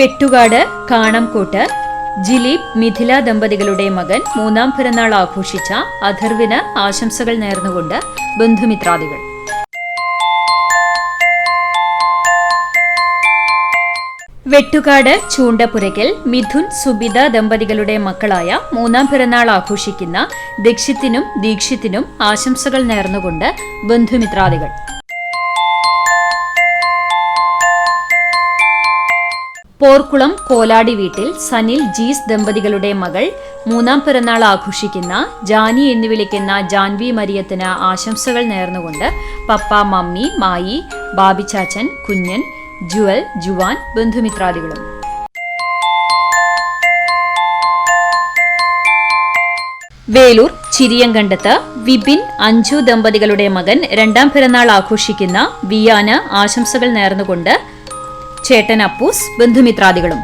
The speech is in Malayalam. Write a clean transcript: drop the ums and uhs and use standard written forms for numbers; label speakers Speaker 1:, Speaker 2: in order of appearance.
Speaker 1: വെട്ടുകാട് കാണംകോട്ട് ജിലീപ് മിഥില ദമ്പതികളുടെ മകൻ മൂന്നാം പിറന്നാൾ ആഘോഷിച്ച അഥർവിന് ആശംസകൾ നേർന്നുകൊണ്ട് ബന്ധുമിത്രാദികൾ. വെട്ടുകാട് ചൂണ്ടപ്പുരയ്ക്കൽ മിഥുൻ സുബിത ദമ്പതികളുടെ മക്കളായ മൂന്നാം പിറന്നാൾ ആഘോഷിക്കുന്ന ദീക്ഷിത്തിനും ദീക്ഷിത്തിനും ആശംസകൾ നേർന്നുകൊണ്ട് ബന്ധുമിത്രാദികൾ. പോർക്കുളം കോലാടി വീട്ടിൽ സനിൽ ജീസ് ദമ്പതികളുടെ മകൾ മൂന്നാം പിറന്നാൾ ആഘോഷിക്കുന്ന ജാനി എന്ന് വിളിക്കുന്ന ജാൻവി മരിയത്തിന് ആശംസകൾ നേർന്നുകൊണ്ട് പപ്പ, മമ്മി, മായി, ബാബിച്ചാച്ചൻ, കുഞ്ഞൻ, ജുവൽ, ജുവാൻ, ബന്ധുമിത്രാദികളും. വേലൂർ ചിരിയങ്കണ്ടത്ത് വിപിൻ, അഞ്ജു ദമ്പതികളുടെ മകൻ രണ്ടാം പിറന്നാൾ ആഘോഷിക്കുന്ന വിയാന് ആശംസകൾ നേർന്നുകൊണ്ട് ചേട്ടൻ അപ്പൂസ്, ബന്ധുമിത്രാദികളും.